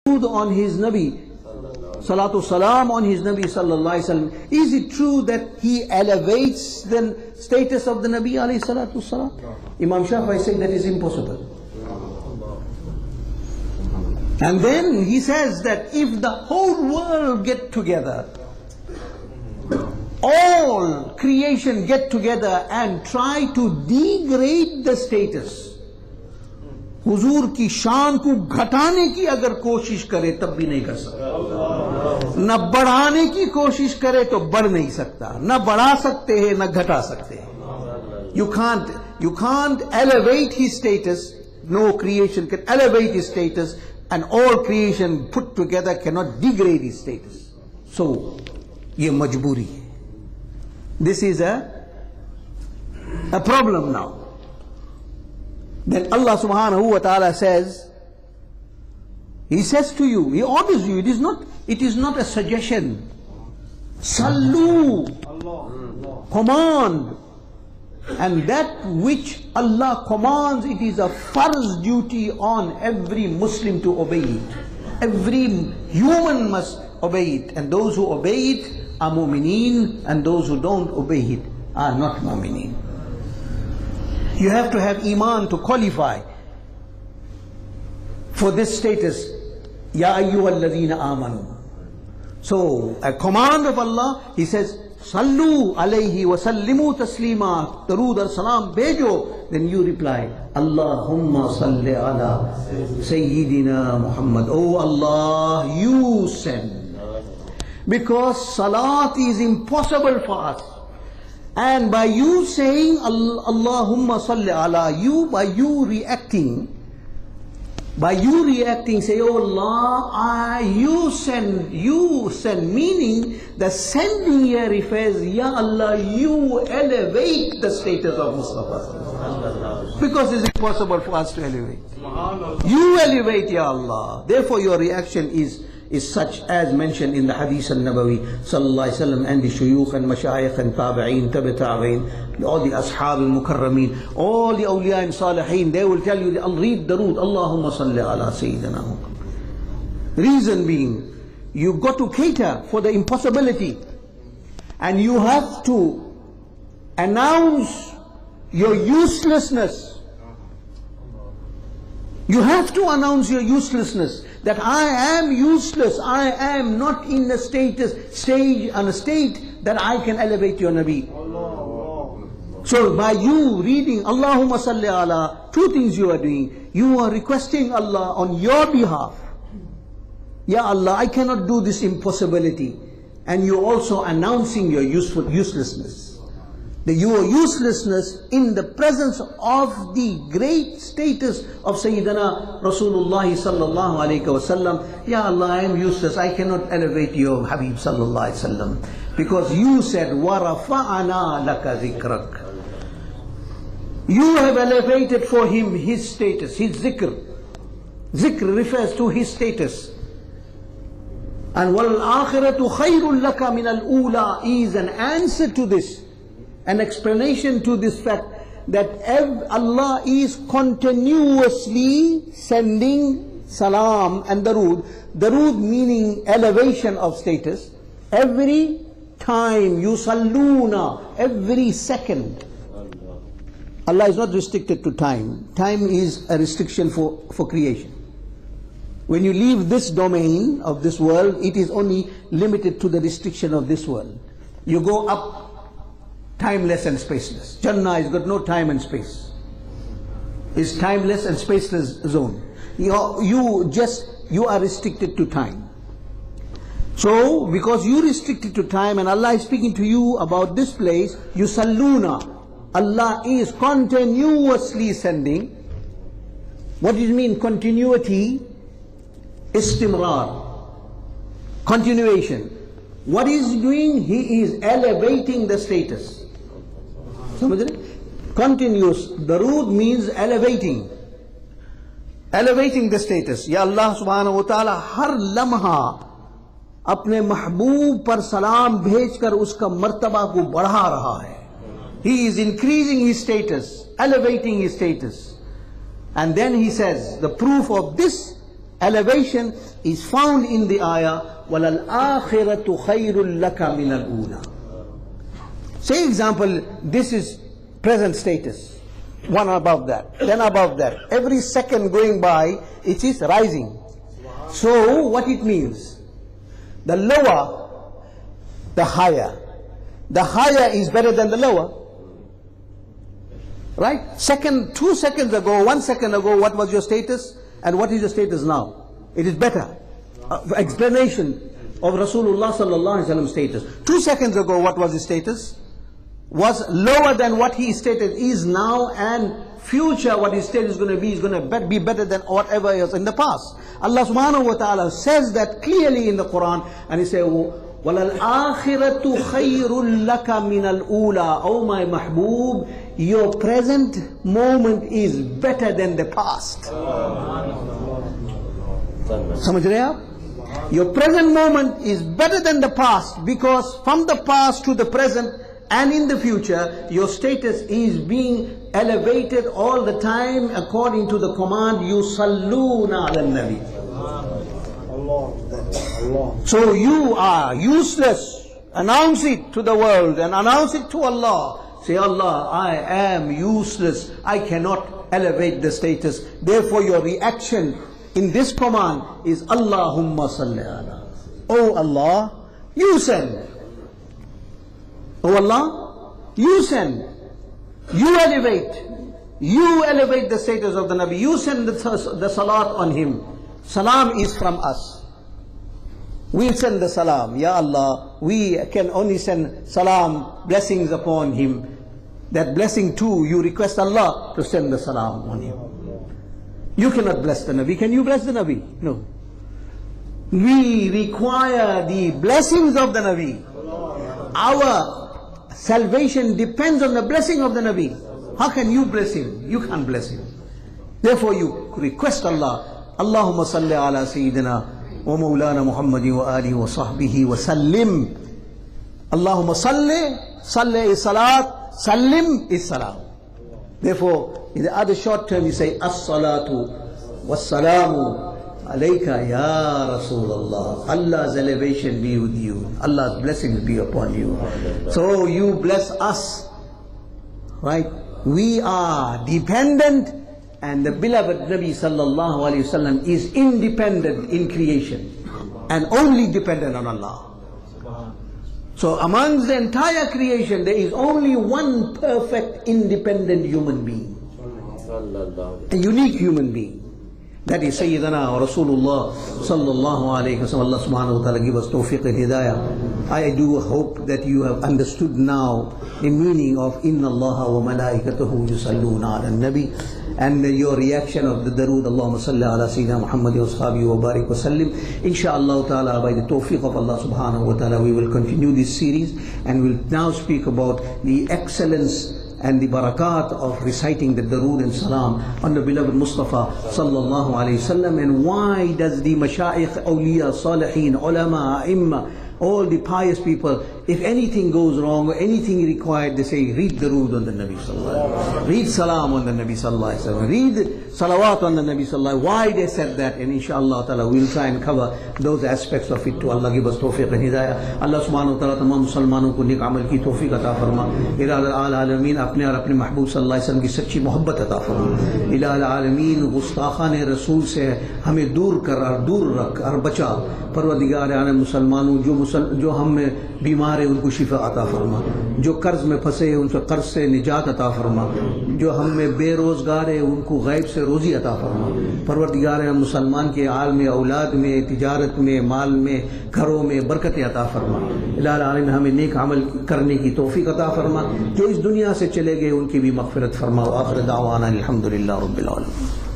on his Nabi, salatu salam on his Nabi sallallahu alaihi wasallam, is it true that he elevates the status of the Nabi alayhi salatu salam? Imam Shafi'i said that is impossible. And then he says that if the whole world get together, all creation get together and try to degrade the status, हुजूर की शान को घटाने की अगर कोशिश करे तब भी नहीं कर सकता, न बढ़ाने की कोशिश करे तो बढ़ नहीं सकता, न बढ़ा सकते हैं न घटा सकते हैं. You can't elevate his status. No creation can elevate his status, and all creation put together cannot degrade his status. So ये मजबूरी है. This is a problem now. Then Allah subhanahu wa ta'ala says, He says to you, He orders you, it is not a suggestion. Sallu, command. And that which Allah commands, it is a farz duty on every Muslim to obey it. Every human must obey it. And those who obey it are mu'mineen, and those who don't obey it are not mu'mineen. You have to have iman to qualify for this status. Ya ayyuhalladhina amanu. So a command of Allah, He says, Sallu alayhi wa sallimu taslima, Darood ar salam bhejo. Then you reply, Allahumma salli ala Sayyidina Muhammad. Oh Allah, you send. Because salat is impossible for us. And by you saying Allahumma salli ala, by you reacting, say, oh Allah, you send, meaning the sending here refers, Ya Allah, you elevate the status of Mustafa. Because it's impossible for us to elevate. You elevate, Ya Allah. Therefore your reaction is such as mentioned in the Hadith al-Nabawi sallallahu alaihi wasallam, and the shuyukh and mashayikh and tabi'een, tabi'in, all the ashab al-mukarramin, all the awliya and salihin, they will tell you, I'll read Darood, Allahumma salli ala Sayyidina Muhammad. Reason being, you've got to cater for the impossibility, and you have to announce your uselessness. You have to announce your uselessness, that I am useless, I am not in a state that I can elevate your Nabi. So by you reading Allahumma salli ala, two things you are doing. You are requesting Allah on your behalf, Ya Allah, I cannot do this impossibility. And you are also announcing your uselessness. Your uselessness in the presence of the great status of Sayyidina Rasulullah sallallahu alayhi wa sallam. Ya Allah, I am useless, I cannot elevate your Habib sallallahu alayhi wa sallam. Because you said, وَرَفَعَنَا لَكَ ذِكْرَكَ. You have elevated for him his status, his zikr. Zikr refers to his status. And وَالْآخِرَةُ خَيْرٌ لَكَ مِنَ الْأُولَى is an answer to this. An explanation to this fact that Allah is continuously sending salam and darood. Darood meaning elevation of status. Every time, yusalluna, every second. Allah is not restricted to time. Time is a restriction for creation. When you leave this domain of this world, it is only limited to the restriction of this world. You go up, timeless and spaceless. Jannah has got no time and space. It's timeless and spaceless zone. You are restricted to time. So, because you restricted to time and Allah is speaking to you about this place, yusalluna, Allah is continuously sending. What does it mean, continuity? Istimrar, continuation. What is he doing? He is elevating the status. Continuous. Darood means elevating. Elevating the status. Ya Allah subhanahu wa ta'ala har lamha apne mahboob par salam bhej kar uska martaba ko badha raha hai. He is increasing his status, elevating his status. And then he says, the proof of this elevation is found in the ayah, وَلَلْآخِرَةُ خَيْرٌ لَكَ مِنَ الْأُولَى. Say example, this is present status, one above that, then above that. Every second going by, it is rising. So what it means? The lower, the higher. The higher is better than the lower. Right? 2 seconds ago, 1 second ago, what was your status? And what is your status now? It is better. Explanation of Rasulullah sallallahu alaihi wasallam status. 2 seconds ago, what was his status? Was lower than what he stated is now, and future what his status is going to be better than whatever is in the past. Allah subhanahu wa ta'ala says that clearly in the Quran, and he says, وَلَلْآخِرَةُ خَيْرٌ لَكَ مِنَ الْأُولَى. Oh my Mahbub, your present moment is better than the past. Samajh rahe aap? Your present moment is better than the past, because from the past to the present and in the future, your status is being elevated all the time according to the command, yusalluna ala nabi. So you are useless. Announce it to the world and announce it to Allah. Say, Allah, I am useless. I cannot elevate the status. Therefore your reaction in this command is Allahumma salli ala. Oh Allah, you send. Oh Allah, you send. You elevate. You elevate the status of the Nabi. You send the salat on him. Salam is from us. We send the salam. Ya Allah, we can only send salam, blessings upon him. That blessing too, you request Allah to send the salam on him. You cannot bless the Nabi. Can you bless the Nabi? No. We require the blessings of the Nabi. Our salvation depends on the blessing of the Nabi. How can you bless him? You can't bless him. Therefore you request Allah, Allahumma salli ala Sayyidina wa Mawlana Muhammadin wa alihi wa sahbihi wa sallim. Allahumma salli, salli is salat, sallim is salam. Therefore, in the other short term you say, as-salatu was-salamu alayka ya Rasulullah. Allah's elevation be with you. Allah's blessings be upon you. So you bless us. Right? We are dependent, and the beloved Nabi sallallahu alayhi wasallam is independent in creation and only dependent on Allah. So amongst the entire creation, there is only one perfect independent human being, a unique human being. That is Sayyidina Rasulullah sallallahu alayhi wa sallam. Allah subhanahu wa ta'ala give us tawfiq and hidayah. I do hope that you have understood now the meaning of Inna Allah wa malaikatahu yusalluna ala nabi, and your reaction of the darood, Allahumma salli ala Sayyidina Muhammad wa ashabihi wa barik wa sallim. Insha'Allah ta'ala, by the tawfiq of Allah subhanahu wa ta'ala, we will continue this series, and we'll now speak about the excellence and the barakat of reciting the darood and salam on the beloved Mustafa sallallahu alayhi wasallam. And why does the mashayikh, awliya, salihin, ulama, a'imma, all the pious people, if anything goes wrong or anything required, they say, read darood on the Nabi sallallahu alayhi wasallam, read salam on the Nabi sallallahu alayhi wasallam, read salawat on the Nabi sallallahu alayhi wasallam. Why they said that? And inshallah ta'ala we'll try and cover those aspects of it to Allah give us tawfiq and hidayah. Allah subhanahu wa ta'ala tamam musalmanों को नेक अमल की तौफीक अता फरमा. इलाही आलमीन अपने और अपने महबूब सल्लल्लाहु अलैहि वसल्लम की सच्ची मोहब्बत अता फरमा. इलाही आलमीन गुस्ताखान रसूल से हमें दूर कर और दूर रख और बचा. परवरदिगार आलम मुसलमानों जो हम में बीमार है उनको शिफा अता फरमा. जो कर्ज में फंसे हैं उनसे कर्ज से निजात अता फरमा. जो हम में बेरोजगार है उनको गैब से रोजी अता फरमा. परवरदिगार आलम मुसलमान के आल में, औलाद में, तिजारत में, माल में, घरों में बरकत अता फरमा. इलाही आलमीन हमें नेक अमल करने की तौफीक अता फरमा. जो इस दुनिया से चले गए उनकी भी मग़फ़िरत फरमा. आखिर दावाना अल्हम्दुलिल्लाह रब्बिल आलमीन.